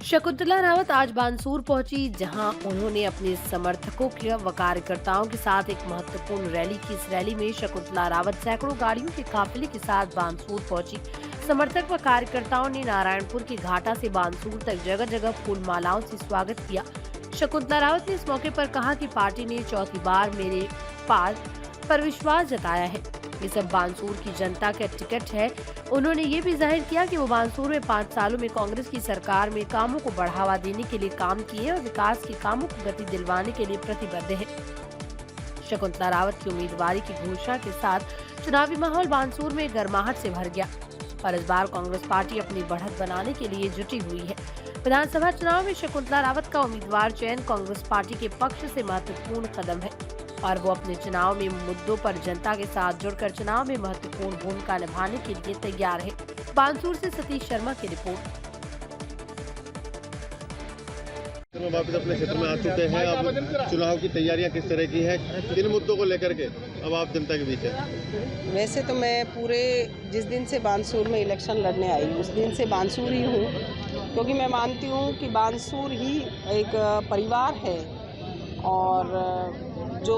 शकुंतला रावत आज बानसूर पहुंची, जहां उन्होंने अपने समर्थकों व कार्यकर्ताओं के साथ एक महत्वपूर्ण रैली की। इस रैली में शकुंतला रावत सैकड़ों गाड़ियों के काफिले के साथ बानसूर पहुंची। समर्थक व कार्यकर्ताओं ने नारायणपुर के घाटा से बानसूर तक जगह जगह फूल मालाओं से स्वागत किया। शकुंतला रावत ने इस मौके पर कहा कि पार्टी ने चौथी बार मेरे पास पर विश्वास जताया है। ये सब बानसूर की जनता का टिकट है। उन्होंने ये भी जाहिर किया कि वो बानसूर में 5 सालों में कांग्रेस की सरकार में कामों को बढ़ावा देने के लिए काम किए और विकास के कामों को गति दिलवाने के लिए प्रतिबद्ध है। शकुंतला रावत की उम्मीदवारी की घोषणा के साथ चुनावी माहौल बानसूर में गर्माहट से भर गया और इस बार कांग्रेस पार्टी अपनी बढ़त बनाने के लिए जुटी हुई है। विधानसभा चुनाव में शकुंतला रावत का उम्मीदवार चयन कांग्रेस पार्टी के पक्ष से महत्वपूर्ण कदम है और वो अपने चुनाव में मुद्दों पर जनता के साथ जुड़कर चुनाव में महत्वपूर्ण भूमिका निभाने के लिए तैयार है। बानसूर से सतीश शर्मा की रिपोर्ट। वापस अपने क्षेत्र में आ चुके हैं। अब चुनाव की तैयारियां किस तरह की है, किन मुद्दों को लेकर के अब आप जनता के बीच है? वैसे तो मैं पूरे जिस दिन से बानसूर में इलेक्शन लड़ने आई उस दिन से बानसूर ही हूँ, क्योंकि मैं मानती हूँ कि बानसूर ही एक परिवार है। और जो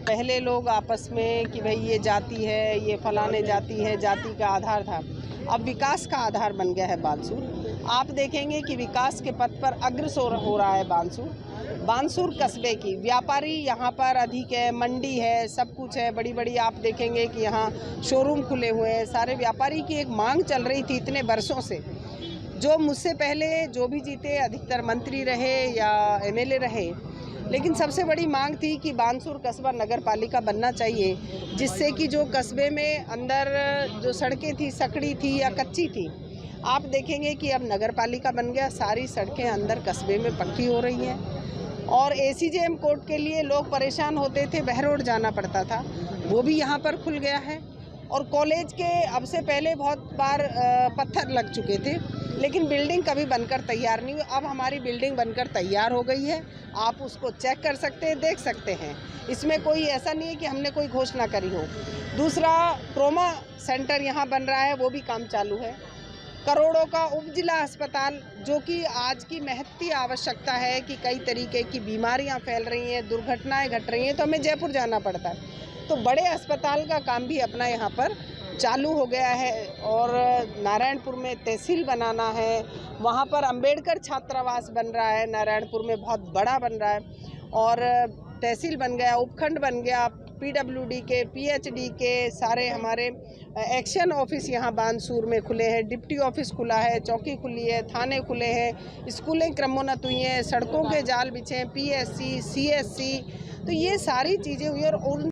पहले लोग आपस में कि भाई ये जाति है, ये फलाने जाति है, जाति का आधार था, अब विकास का आधार बन गया है बानसूर। आप देखेंगे कि विकास के पथ पर अग्रसर हो रहा है बानसूर। बानसूर कस्बे की व्यापारी यहाँ पर अधिक है, मंडी है, सब कुछ है, बड़ी बड़ी आप देखेंगे कि यहाँ शोरूम खुले हुए हैं। सारे व्यापारी की एक मांग चल रही थी इतने वर्षों से। जो मुझसे पहले जो भी जीते, अधिकतर मंत्री रहे या एमएलए रहे, लेकिन सबसे बड़ी मांग थी कि बानसूर कस्बा नगर पालिका बनना चाहिए, जिससे कि जो कस्बे में अंदर जो सड़कें थी, सकड़ी थी या कच्ची थी, आप देखेंगे कि अब नगर पालिका बन गया। सारी सड़कें अंदर कस्बे में पक्की हो रही हैं। और एसीजेएम कोर्ट के लिए लोग परेशान होते थे, बहरोड जाना पड़ता था, वो भी यहाँ पर खुल गया है। और कॉलेज के अब से पहले बहुत बार पत्थर लग चुके थे, लेकिन बिल्डिंग कभी बनकर तैयार नहीं हुई। अब हमारी बिल्डिंग बनकर तैयार हो गई है। आप उसको चेक कर सकते हैं, देख सकते हैं। इसमें कोई ऐसा नहीं है कि हमने कोई घोषणा करी हो। दूसरा, ट्रोमा सेंटर यहाँ बन रहा है, वो भी काम चालू है। करोड़ों का उपजिला अस्पताल, जो कि आज की महत्ती आवश्यकता है कि कई तरीके की बीमारियाँ फैल रही हैं, दुर्घटनाएँ घट रही हैं, तो हमें जयपुर जाना पड़ता है। तो बड़े अस्पताल का काम भी अपना यहाँ पर चालू हो गया है। और नारायणपुर में तहसील बनाना है, वहाँ पर अंबेडकर छात्रावास बन रहा है, नारायणपुर में बहुत बड़ा बन रहा है। और तहसील बन गया, उपखंड बन गया, पीडब्ल्यूडी के, पीएचडी के सारे हमारे एक्शन ऑफिस यहाँ बानसूर में खुले हैं, डिप्टी ऑफिस खुला है, चौकी खुली है, थाने खुले हैं, स्कूलें क्रमोन्नत हुई हैं, सड़कों के जाल बिछे हैं, पीएससी, सीएससी, तो ये सारी चीज़ें हुई। और